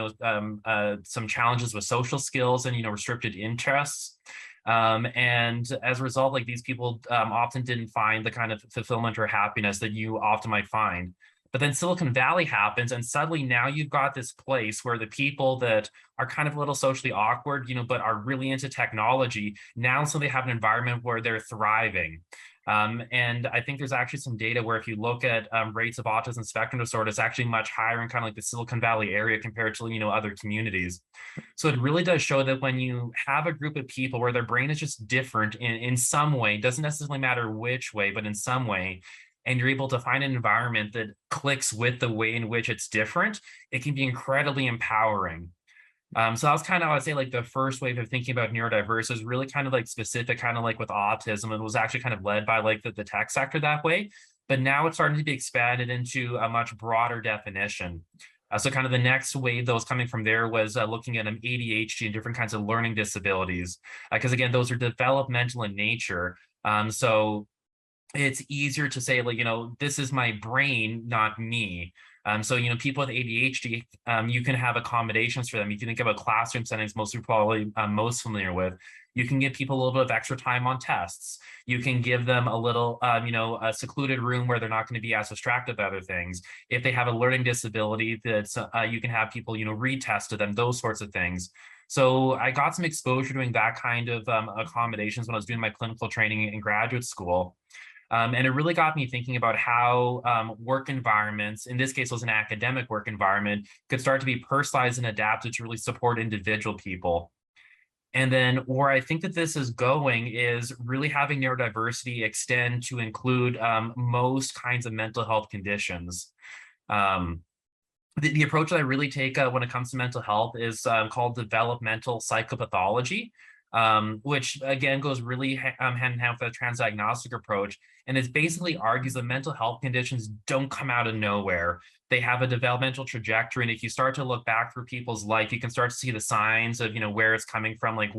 some challenges with social skills and, restricted interests. And as a result, like these people often didn't find the kind of fulfillment or happiness that you often might find. But then Silicon Valley happens, and suddenly now you've got this place where the people that are kind of a little socially awkward, but are really into technology, now so they have an environment where they're thriving. And I think there's actually some data where if you look at rates of autism spectrum disorder, it's actually much higher in kind of like the Silicon Valley area compared to, other communities. So it really does show that when you have a group of people where their brain is just different in some way, doesn't necessarily matter which way, but in some way, and you're able to find an environment that clicks with the way in which it's different, it can be incredibly empowering. So that was kind of, I would say, like the first wave of thinking about neurodiverse is really kind of like specific, kind of like with autism, and was actually kind of led by like the tech sector that way. But now it's starting to be expanded into a much broader definition. So kind of the next wave that was coming from there was looking at ADHD and different kinds of learning disabilities, because again, those are developmental in nature. So it's easier to say, like, this is my brain, not me. So, people with ADHD, you can have accommodations for them. You can think about classroom settings, most people probably most familiar with. You can give people a little bit of extra time on tests. You can give them a little, a secluded room where they're not going to be as distracted by other things. If they have a learning disability, that's you can have people, retest to them, those sorts of things. So I got some exposure doing that kind of accommodations when I was doing my clinical training in graduate school. And it really got me thinking about how work environments, in this case was an academic work environment, could start to be personalized and adapted to really support individual people. And then where I think that this is going is really having neurodiversity extend to include most kinds of mental health conditions. The approach that I really take when it comes to mental health is called developmental psychopathology, which again goes really hand in hand with the transdiagnostic approach. And it basically argues that mental health conditions don't come out of nowhere. They have a developmental trajectory. And if you start to look back through people's life, you can start to see the signs of, where it's coming from, like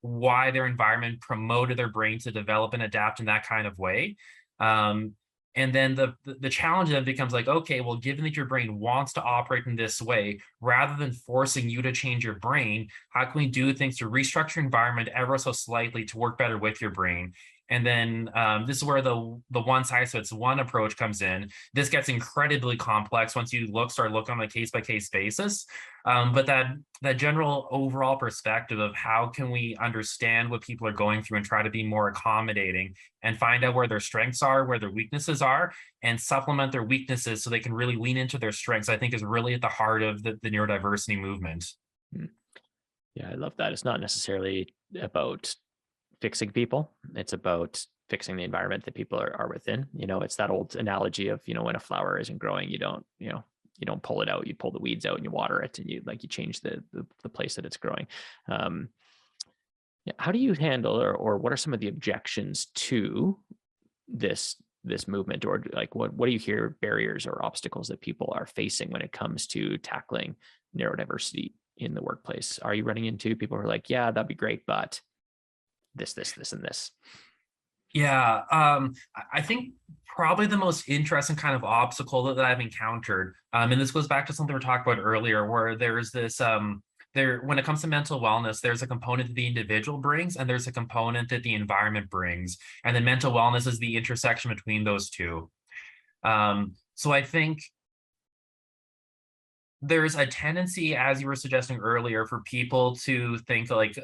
why their environment promoted their brain to develop and adapt in that kind of way. And then the challenge then becomes like, okay, well, given that your brain wants to operate in this way, rather than forcing you to change your brain, how can we do things to restructure your environment ever so slightly to work better with your brain? And then this is where the one size fits one approach comes in. This gets incredibly complex once you start looking on a case by case basis. But that general overall perspective of how can we understand what people are going through and try to be more accommodating and find out where their strengths are, where their weaknesses are, and supplement their weaknesses so they can really lean into their strengths, I think is really at the heart of the neurodiversity movement. Yeah, I love that. It's not necessarily about fixing people. It's about fixing the environment that people are within. It's that old analogy of, when a flower isn't growing, you don't pull it out, you pull the weeds out and you water it, and you change the place that it's growing. How do you handle, or what are some of the objections to this movement, or like what do you hear barriers or obstacles that people are facing when it comes to tackling neurodiversity in the workplace? Are you running into people who are like, yeah, that'd be great, but this, and this? Yeah, I think probably the most interesting kind of obstacle that I've encountered, and this goes back to something we talked about earlier, where there's this, when it comes to mental wellness, there's a component that the individual brings, and there's a component that the environment brings, and then mental wellness is the intersection between those two. So I think there's a tendency, as you were suggesting earlier, for people to think like,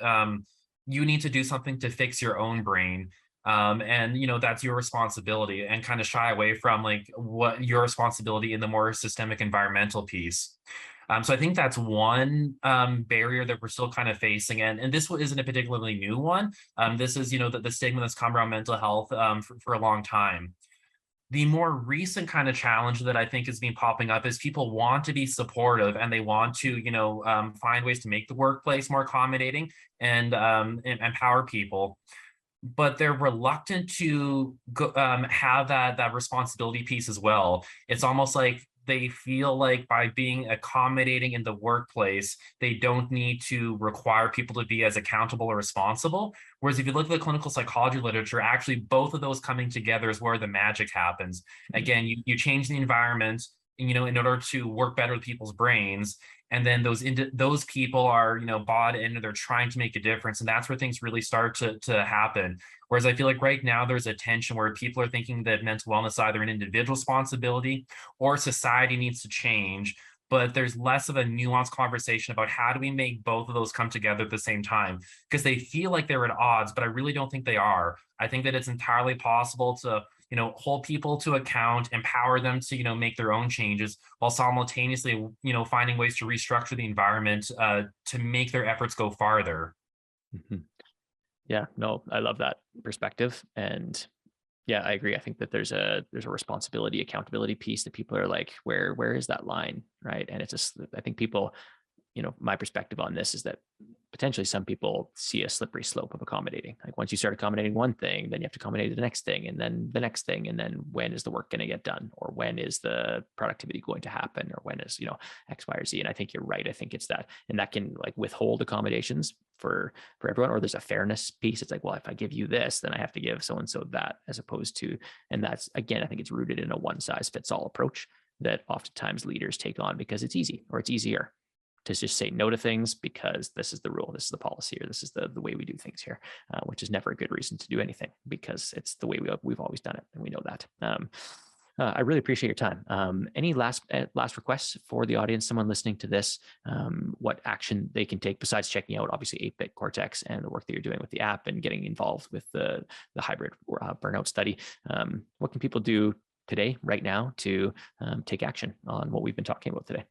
you need to do something to fix your own brain. And that's your responsibility, and kind of shy away from like what your responsibility in the more systemic environmental piece. So I think that's one barrier that we're still kind of facing, and this isn't a particularly new one. This is the stigma that's come around mental health for a long time. The more recent kind of challenge that I think has been popping up is people want to be supportive, and they want to, find ways to make the workplace more accommodating and empower people, but they're reluctant to have that responsibility piece as well. It's almost like they feel like by being accommodating in the workplace, they don't need to require people to be as accountable or responsible. Whereas if you look at the clinical psychology literature, actually both of those coming together is where the magic happens. Again, you change the environment, in order to work better with people's brains. And then those people are, bought in, and they're trying to make a difference. And that's where things really start to happen. Whereas I feel like right now there's a tension where people are thinking that mental wellness is either an individual responsibility or society needs to change. But there's less of a nuanced conversation about how do we make both of those come together at the same time, because they feel like they're at odds, but I really don't think they are. I think that it's entirely possible to hold people to account, empower them to, make their own changes, while simultaneously, finding ways to restructure the environment to make their efforts go farther. Mm-hmm. Yeah, no, I love that perspective. And Yeah, I agree. I think that there's a responsibility, accountability piece that people are like, where is that line, right? And it's just, I think people, my perspective on this is that potentially some people see a slippery slope of accommodating. Like once you start accommodating one thing, then you have to accommodate the next thing, and then the next thing, and then when is the work going to get done, or when is the productivity going to happen, or when is X, Y, or Z. And I think you're right. I think it's that, and that can like withhold accommodations for everyone, or there's a fairness piece. It's like, well, if I give you this, then I have to give so and so that, as opposed to, and that's again, I think it's rooted in a one size fits all approach that oftentimes leaders take on because it's easy, or it's easier to just say no to things because this is the rule, this is the policy, or this is the way we do things here, which is never a good reason to do anything because it's the way we've always done it, and we know that. I really appreciate your time. Any last requests for the audience, someone listening to this, what action they can take besides checking out obviously Bit Cortex and the work that you're doing with the app and getting involved with the hybrid burnout study? What can people do today, right now, to take action on what we've been talking about today?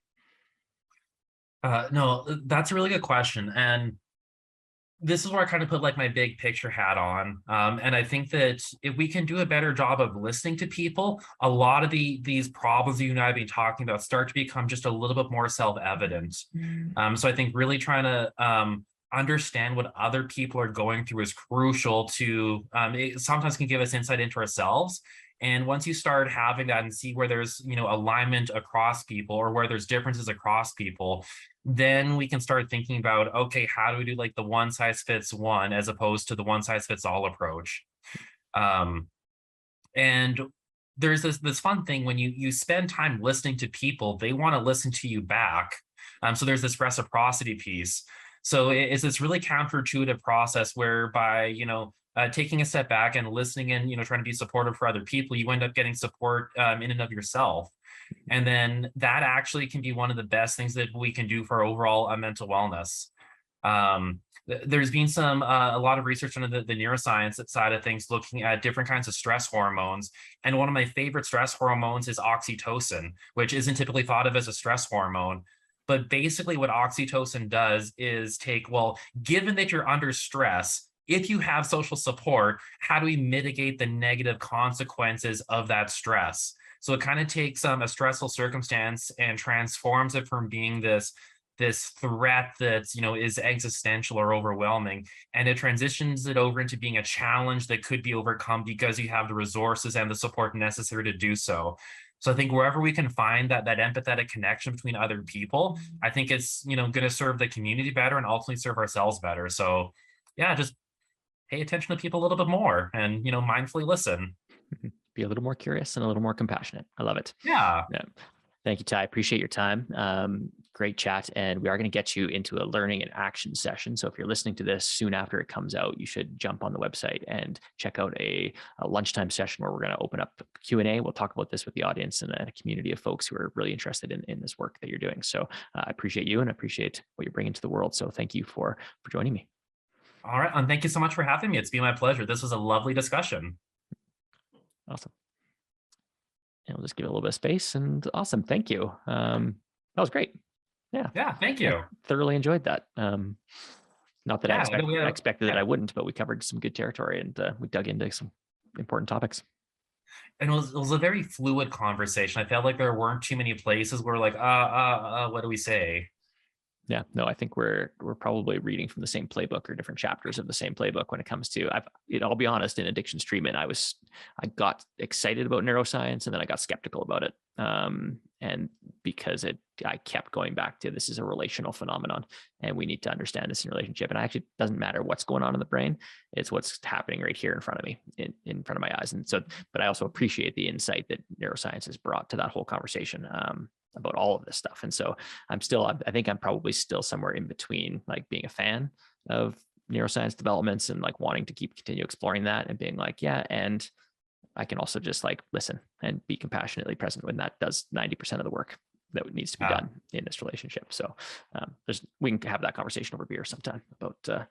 No, that's a really good question. And this is where I kind of put like my big picture hat on. And I think that if we can do a better job of listening to people, a lot of these problems you and I have been talking about start to become just a little bit more self-evident. So I think really trying to understand what other people are going through is crucial to, it sometimes can give us insight into ourselves. And once you start having that and see where there's, alignment across people or where there's differences across people, then we can start thinking about, okay, how do we do like the one size fits one as opposed to the one size fits all approach? And there's this fun thing when you spend time listening to people, they want to listen to you back. So there's this reciprocity piece. So it's this really counterintuitive process whereby, taking a step back and listening and, trying to be supportive for other people, you end up getting support in and of yourself. And then that actually can be one of the best things that we can do for overall mental wellness. There's been a lot of research on the neuroscience side of things, looking at different kinds of stress hormones. And one of my favorite stress hormones is oxytocin, which isn't typically thought of as a stress hormone. But basically what oxytocin does is given that you're under stress, if you have social support, how do we mitigate the negative consequences of that stress? So it kind of takes a stressful circumstance and transforms it from being this threat that is existential or overwhelming, and it transitions it over into being a challenge that could be overcome because you have the resources and the support necessary to do so. So I think wherever we can find that empathetic connection between other people, I think it's going to serve the community better and ultimately serve ourselves better. So yeah, just pay attention to people a little bit more and mindfully listen. Be a little more curious and a little more compassionate. I love it. Yeah. Thank you, Ty. Appreciate your time. Great chat. And we are going to get you into a learning and action session. So if you're listening to this soon after it comes out, you should jump on the website and check out a lunchtime session where we're going to open up Q&A. We'll talk about this with the audience and a community of folks who are really interested in this work that you're doing. So I appreciate you and appreciate what you're bringing to the world. So thank you for joining me. All right. And thank you so much for having me. It's been my pleasure. This was a lovely discussion. Awesome. And we'll just give it a little bit of space, and awesome. Thank you. That was great. Yeah. Yeah. Thank you. I thoroughly enjoyed that. Not that I expected that I wouldn't, but we covered some good territory and we dug into some important topics. And it was a very fluid conversation. I felt like there weren't too many places where like, what do we say? Yeah, no, I think we're probably reading from the same playbook or different chapters of the same playbook when it comes to, I'll be honest, in addictions treatment, I got excited about neuroscience and then I got skeptical about it. And because I kept going back to, this is a relational phenomenon and we need to understand this in relationship. And it actually doesn't matter what's going on in the brain. It's what's happening right here in front of me, in front of my eyes. And so, but I also appreciate the insight that neuroscience has brought to that whole conversation. About all of this stuff. And so I think I'm probably still somewhere in between, like being a fan of neuroscience developments and like wanting to continue exploring that and being like, yeah. And I can also just like listen and be compassionately present when that does 90% of the work that needs to be done in this relationship. So we can have that conversation over beer sometime about the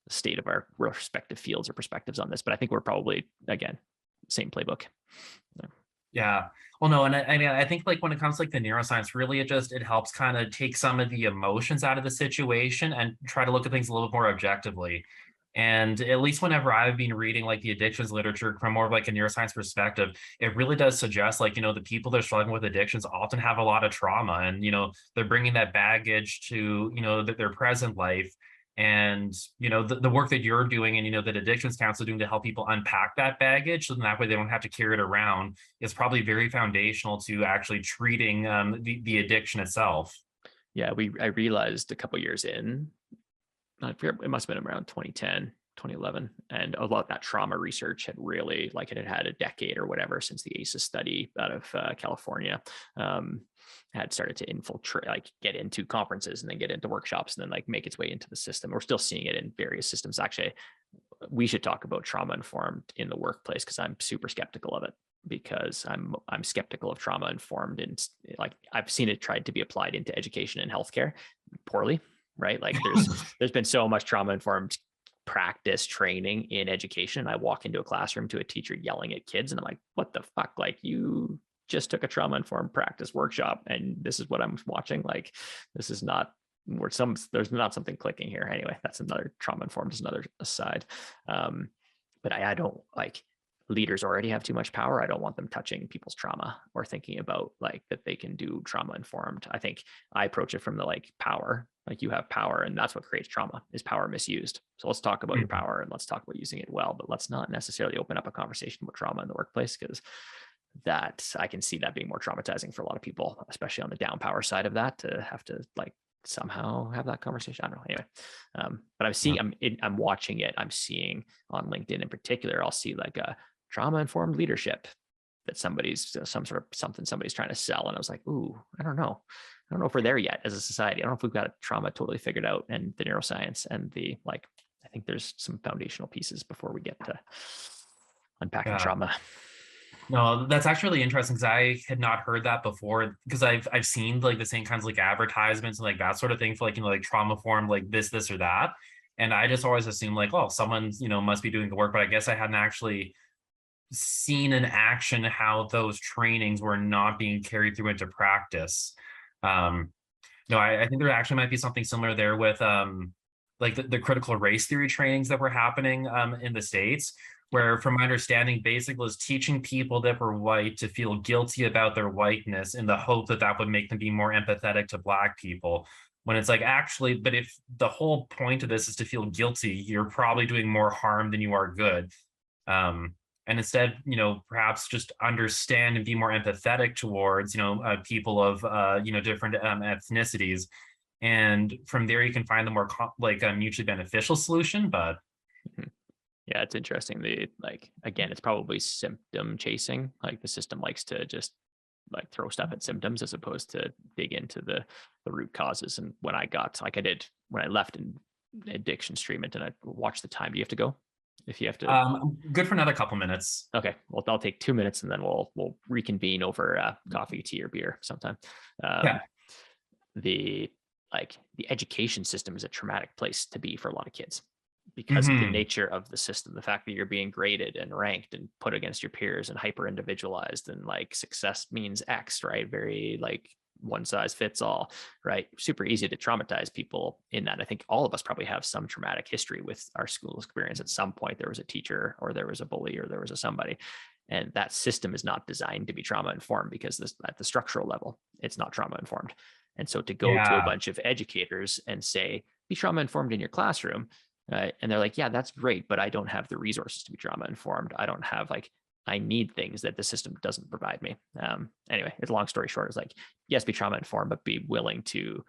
state of our respective fields or perspectives on this. But I think we're probably, again, same playbook. Yeah. Well, no, and I think like when it comes to like the neuroscience, really it helps kind of take some of the emotions out of the situation and try to look at things a little bit more objectively. And at least whenever I've been reading like the addictions literature from more of like a neuroscience perspective, it really does suggest like, the people that are struggling with addictions often have a lot of trauma, and, they're bringing that baggage to, their present life. And, the work that you're doing and, that addictions council doing to help people unpack that baggage, so that way they don't have to carry it around, is probably very foundational to actually treating the addiction itself. Yeah, I realized a couple years in, I forget, it must have been around 2010, 2011. And a lot of that trauma research had really, like, it had had a decade or whatever since the ACEs study out of California had started to infiltrate, like get into conferences and then get into workshops and then like make its way into the system. We're still seeing it in various systems. Actually, we should talk about trauma informed in the workplace, because I'm super skeptical of it, because I'm skeptical of trauma informed, and like I've seen it tried to be applied into education and healthcare poorly, right? Like there's been so much trauma informed practice training in education. I walk into a classroom to a teacher yelling at kids and I'm like, what the fuck? Like, you just took a trauma informed practice workshop and this is what I'm watching. Like, this is not where there's not something clicking here. Anyway, that's another trauma informed is another aside. But I don't like, leaders already have too much power. I don't want them touching people's trauma or thinking about like that they can do trauma informed. I think I approach it from the like power, like you have power and that's what creates trauma, is power misused. So let's talk about your power and let's talk about using it well, but let's not necessarily open up a conversation about trauma in the workplace, because that I can see that being more traumatizing for a lot of people, especially on the down power side of that, to have to like somehow have that conversation. I don't know. Anyway, but I'm seeing, I'm watching it. I'm seeing on LinkedIn in particular, I'll see like a trauma informed leadership that somebody's trying to sell. And I was like, ooh, I don't know if we're there yet as a society. I don't know if we've got trauma totally figured out, and the neuroscience and the like. I think there's some foundational pieces before we get to unpacking trauma. No, that's actually really interesting, because I had not heard that before, because I've seen like the same kinds of like advertisements and like that sort of thing for like, like trauma form, like this or that. And I just always assumed like, oh, someone, must be doing the work, but I guess I hadn't actually seen in action how those trainings were not being carried through into practice. No, I think there actually might be something similar there with like the critical race theory trainings that were happening in the States, where from my understanding, basically is teaching people that were white to feel guilty about their whiteness in the hope that that would make them be more empathetic to Black people. When it's like, actually, but if the whole point of this is to feel guilty, you're probably doing more harm than you are good. And instead, perhaps just understand and be more empathetic towards, people of, different ethnicities. And from there, you can find the more mutually beneficial solution. But yeah, it's interesting. Again, it's probably symptom chasing. Like the system likes to just like throw stuff at symptoms as opposed to dig into the root causes. And when I left in addiction treatment and I watched the time, do you have to go? If you have to, good for another couple minutes. Okay, well, I'll take 2 minutes and then we'll reconvene over coffee, tea, or beer sometime. Yeah. The education system is a traumatic place to be for a lot of kids, because of the nature of the system, the fact that you're being graded and ranked and put against your peers and hyper individualized, and like success means X, right? Very like one size fits all, right? Super easy to traumatize people in that. I think all of us probably have some traumatic history with our school experience. At some point, there was a teacher or there was a bully or there was somebody, and that system is not designed to be trauma informed, because at the structural level, it's not trauma informed. And so to go to a bunch of educators and say, be trauma informed in your classroom, and they're like, yeah, that's great, but I don't have the resources to be trauma informed. I don't have I need things that the system doesn't provide me. Anyway, it's a long story short. It's like, yes, be trauma informed, but be willing to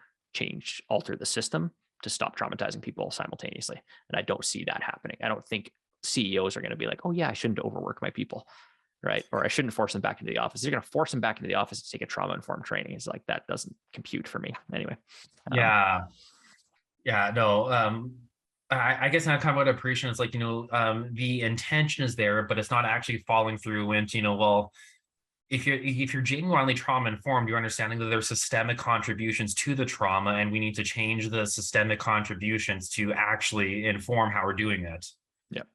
alter the system to stop traumatizing people simultaneously. And I don't see that happening. I don't think CEOs are going to be like, oh yeah, I shouldn't overwork my people, right? Or I shouldn't force them back into the office. You're going to force them back into the office to take a trauma informed training. It's like, that doesn't compute for me. Anyway. No. I guess I kind of would appreciate it's like, the intention is there, but it's not actually following through into, well, if you're genuinely trauma informed, you're understanding that there's systemic contributions to the trauma, and we need to change the systemic contributions to actually inform how we're doing it. Yep.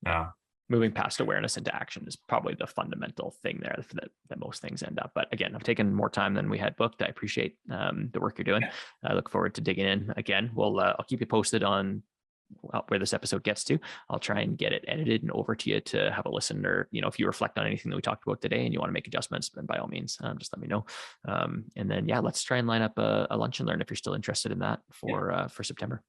Yeah. Moving past awareness into action is probably the fundamental thing there that most things end up. But again, I've taken more time than we had booked. I appreciate the work you're doing. I look forward to digging in again. I'll keep you posted on where this episode gets to, I'll try and get it edited and over to you to have a listen. Or, if you reflect on anything that we talked about today and you want to make adjustments, then by all means, just let me know. And then, let's try and line up a lunch and learn if you're still interested in that for September.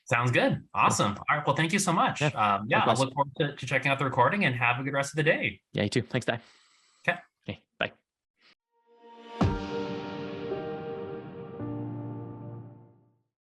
Sounds good. Awesome. All right. Well, thank you so much. I'll look forward to checking out the recording, and have a good rest of the day. Yeah, you too. Thanks, Ty. Okay. Okay, bye.